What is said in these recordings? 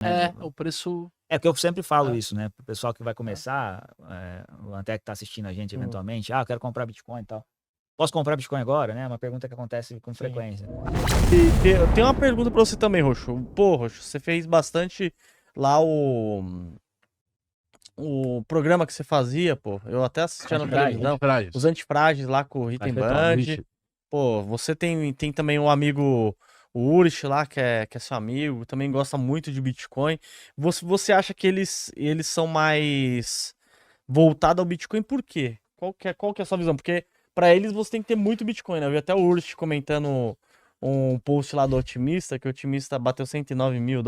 né? o preço... É que eu sempre falo É. isso, né? Pro pessoal que vai começar, o até que tá assistindo a gente eventualmente, eu quero comprar Bitcoin e tal. Posso comprar Bitcoin agora, né? É uma pergunta que acontece com frequência. E eu tenho uma pergunta pra você também, Roxo. Pô, Roxo, você fez bastante lá o programa que você fazia, pô. Eu até assistia na televisão. Antifrágil. Os antifrágeis lá com o Rita Band. Pô, você tem também um amigo, o Urich lá, que é seu amigo, também gosta muito de Bitcoin. Você acha que eles são mais voltados ao Bitcoin por quê? Qual que é a sua visão? Porque pra eles você tem que ter muito Bitcoin, né? Eu vi até o Urich comentando um post lá do Otimista, que o Otimista bateu $109 mil.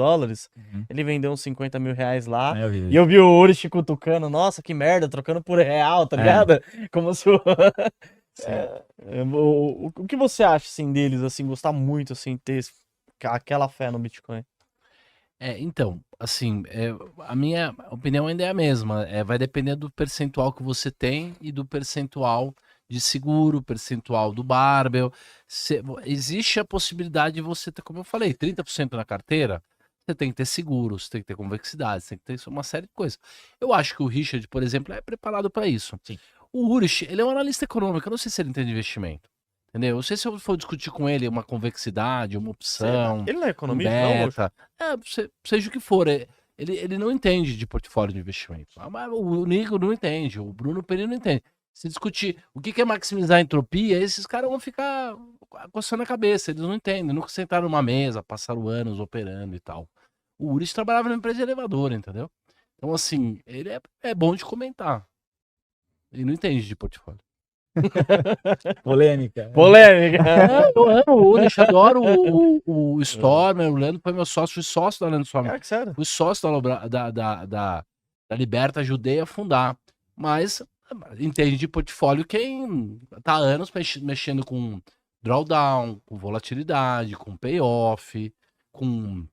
Ele vendeu uns $50 mil lá. E eu vi o Urich cutucando, nossa, que merda, trocando por real, tá ligado? Como se o que você acha, assim, deles, assim, gostar muito, assim, ter aquela fé no Bitcoin? Então, assim, a minha opinião ainda é a mesma. Vai depender do percentual que você tem e do percentual de seguro, percentual do barbell. Existe a possibilidade de você ter, como eu falei, 30% na carteira. Você tem que ter seguro, você tem que ter convexidade, você tem que ter uma série de coisas. Eu acho que o Richard, por exemplo, é preparado para isso. Sim. O Urich, ele é um analista econômico, eu não sei se ele entende de investimento. Entendeu? Eu não sei se eu for discutir com ele uma convexidade, uma opção, Ele não é um economista, não, Roxo? beta, seja o que for. Ele não entende de portfólio de investimento. Mas o Nico não entende, o Bruno Perini não entende. Se discutir o que é maximizar a entropia, esses caras vão ficar coçando a cabeça, eles não entendem, nunca sentaram numa mesa, passaram anos operando e tal. O Urich trabalhava numa empresa de elevador, entendeu? Então, assim, ele é bom de comentar. Ele não entende de portfólio. Polêmica. Eu amo o Urich, adoro o Stormer, o Leandro foi meu sócio, fui sócio da Leandro Stormer. Que sério? Fui sócio da Liberta, ajudei a fundar. Mas entende de portfólio quem tá há anos mexendo com drawdown, com volatilidade, com payoff, com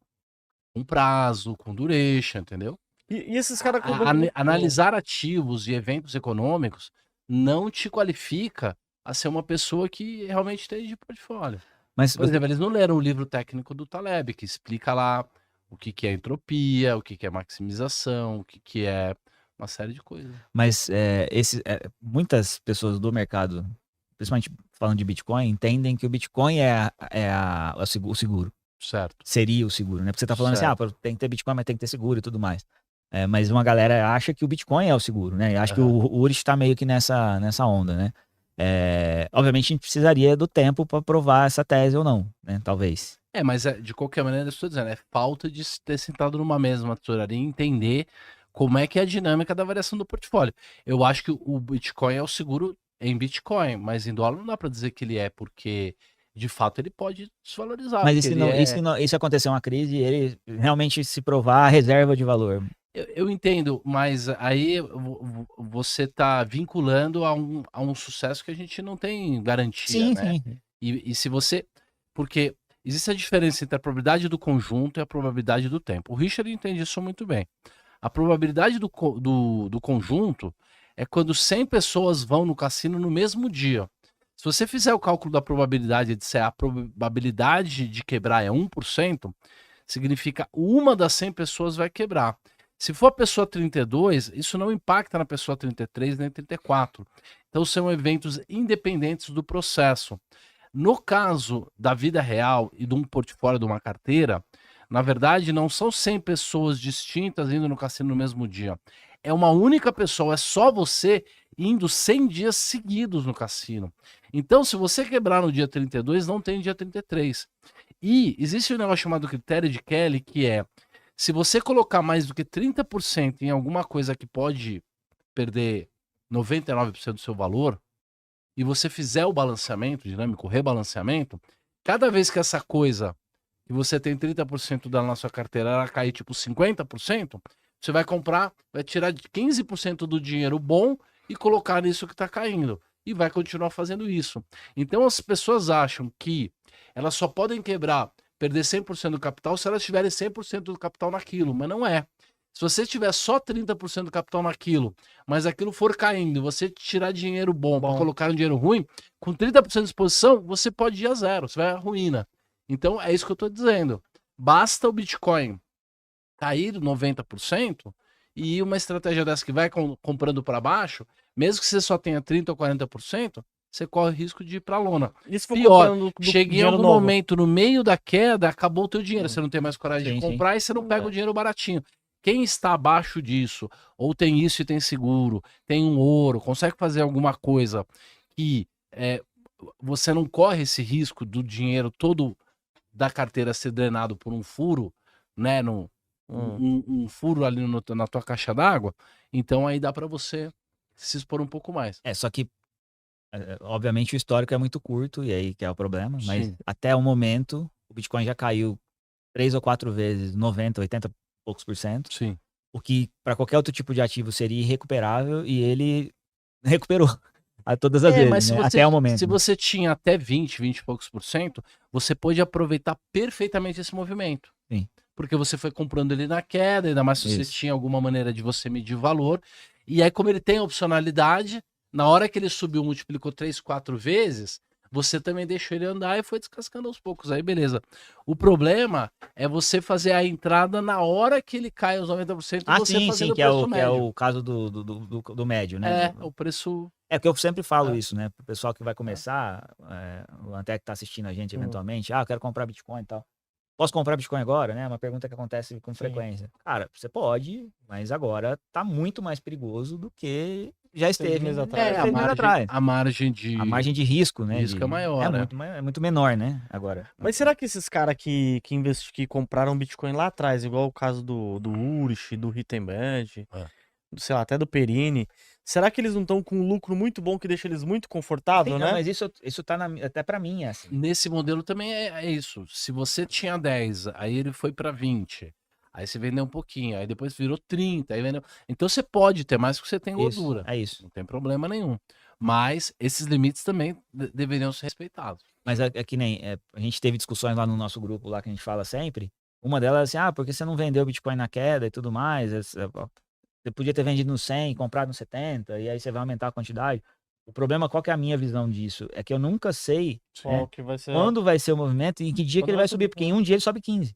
prazo, com duration, entendeu? E esses caras... Analisar ativos e eventos econômicos não te qualifica a ser uma pessoa que realmente entende de portfólio. Mas, Por exemplo, eles não leram o livro técnico do Taleb, que explica lá o que é entropia, o que é maximização, o que é uma série de coisas. mas muitas pessoas do mercado, principalmente falando de Bitcoin, entendem que o Bitcoin o seguro. Certo. Seria o seguro, né? Porque você tá falando assim, tem que ter Bitcoin, mas tem que ter seguro e tudo mais. Mas uma galera acha que o Bitcoin é o seguro, né? Acho que o Urich tá meio que nessa onda, né? Obviamente a gente precisaria do tempo para provar essa tese ou não, né? Talvez. Mas de qualquer maneira, eu estou dizendo, é falta de ter sentado numa mesma tesouraria e entender como é que é a dinâmica da variação do portfólio. Eu acho que o Bitcoin é o seguro em Bitcoin, mas em dólar não dá para dizer que ele é, porque de fato ele pode desvalorizar. Mas e se acontecer uma crise e ele realmente se provar a reserva de valor? Eu entendo, mas aí você está vinculando a um sucesso que a gente não tem garantia, né? Sim. E se você... Porque existe a diferença entre a probabilidade do conjunto e a probabilidade do tempo. O Richard entende isso muito bem. A probabilidade do conjunto é quando 100 pessoas vão no cassino no mesmo dia. Se você fizer o cálculo da probabilidade de ser a probabilidade de quebrar é 1%, significa uma das 100 pessoas vai quebrar. Se for a pessoa 32, isso não impacta na pessoa 33 nem 34. Então são eventos independentes do processo. No caso da vida real e de um portfólio de uma carteira, na verdade não são 100 pessoas distintas indo no cassino no mesmo dia. É uma única pessoa, é só você indo 100 dias seguidos no cassino. Então se você quebrar no dia 32, não tem dia 33. E existe um negócio chamado critério de Kelly, que é, se você colocar mais do que 30% em alguma coisa que pode perder 99% do seu valor, e você fizer o balanceamento dinâmico, o rebalanceamento, cada vez que essa coisa que você tem 30% da nossa carteira, ela cair tipo 50%, você vai comprar, vai tirar de 15% do dinheiro bom e colocar nisso que está caindo. E vai continuar fazendo isso. Então as pessoas acham que elas só podem quebrar, perder 100% do capital se elas tiverem 100% do capital naquilo, mas não é. Se você tiver só 30% do capital naquilo, mas aquilo for caindo e você tirar dinheiro bom para colocar um dinheiro ruim, com 30% de exposição, você pode ir a zero, você vai à ruína. Então é isso que eu estou dizendo. Basta o Bitcoin cair 90%, e uma estratégia dessa que vai comprando para baixo, mesmo que você só tenha 30% ou 40%, você corre o risco de ir para a lona. E se for Pior, comprando chega em dinheiro algum novo? momento, no meio da queda, acabou o teu dinheiro, você não tem mais coragem de Sim, comprar e você não pega o dinheiro baratinho. Quem está abaixo disso, ou tem isso e tem seguro, tem um ouro, consegue fazer alguma coisa que você não corre esse risco do dinheiro todo da carteira ser drenado por um furo, né, um furo ali na tua caixa d'água, então aí dá para você se expor um pouco mais. Só que, obviamente, o histórico é muito curto, e aí que é o problema, mas Sim. até o momento, o Bitcoin já caiu 3 ou 4 vezes, 90, 80 e poucos %, Sim. o que para qualquer outro tipo de ativo seria irrecuperável, e ele recuperou a todas as Mas vezes, né? Até o momento. se você tinha até 20 e poucos %, você pode aproveitar perfeitamente esse movimento. Sim. Porque você foi comprando ele na queda, ainda mais se você tinha alguma maneira de você medir valor. E aí, como ele tem a opcionalidade, na hora que ele subiu, multiplicou 3, 4 vezes, você também deixou ele andar e foi descascando aos poucos. Aí, beleza. O problema é você fazer a entrada na hora que ele cai os 90%, você sim, fazendo o que preço médio. é o caso do médio, né? O preço... É que eu sempre falo isso, né? Pro pessoal que vai começar, o Antec que tá assistindo a gente eventualmente, eu quero comprar Bitcoin e tal. Posso comprar Bitcoin agora, né? É uma pergunta que acontece com frequência. Cara, você pode, mas agora tá muito mais perigoso do que já esteve meses atrás. 6 meses atrás. A margem de risco, né? risco é maior, é muito menor, né? Agora. Mas será que esses caras que compraram Bitcoin lá atrás, igual o caso do Urich, do Rittenband, sei lá, até do Perini, será que eles não estão com um lucro muito bom que deixa eles muito confortáveis, Sim, né? não, mas isso tá até pra mim, assim. Nesse modelo também é isso. Se você tinha 10, aí ele foi para 20. Aí você vendeu um pouquinho, aí depois virou 30, aí vendeu. Então você pode ter mais que você tem gordura. É isso. Não tem problema nenhum. Mas esses limites também deveriam ser respeitados. Mas é que nem a gente teve discussões lá no nosso grupo lá que a gente fala sempre. Uma delas é assim, por que você não vendeu Bitcoin na queda e tudo mais? Você podia ter vendido no 100, comprado no 70, e aí você vai aumentar a quantidade. O problema, qual que é a minha visão disso? É que eu nunca sei Que vai ser... quando vai ser o movimento e em que dia que ele vai subir. Porque né? em um dia ele sobe 15.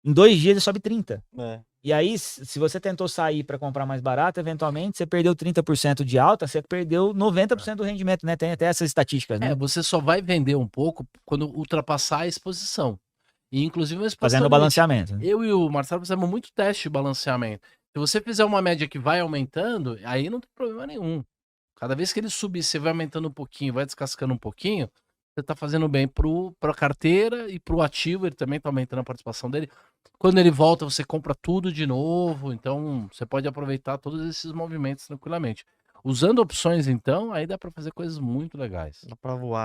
Em 2 dias ele sobe 30. É. E aí, se você tentou sair para comprar mais barato, eventualmente você perdeu 30% de alta, você perdeu 90% do rendimento, né? Tem até essas estatísticas, né? Você só vai vender um pouco quando ultrapassar a exposição. E inclusive uma exposição. Fazendo o balanceamento. Eu e o Marcelo fizemos muito teste de balanceamento. Se você fizer uma média que vai aumentando, aí não tem problema nenhum. Cada vez que ele subir, você vai aumentando um pouquinho, vai descascando um pouquinho, você está fazendo bem para a carteira e para o ativo, ele também está aumentando a participação dele. Quando ele volta, você compra tudo de novo, então você pode aproveitar todos esses movimentos tranquilamente. Usando opções, então, aí dá para fazer coisas muito legais. Dá pra voar.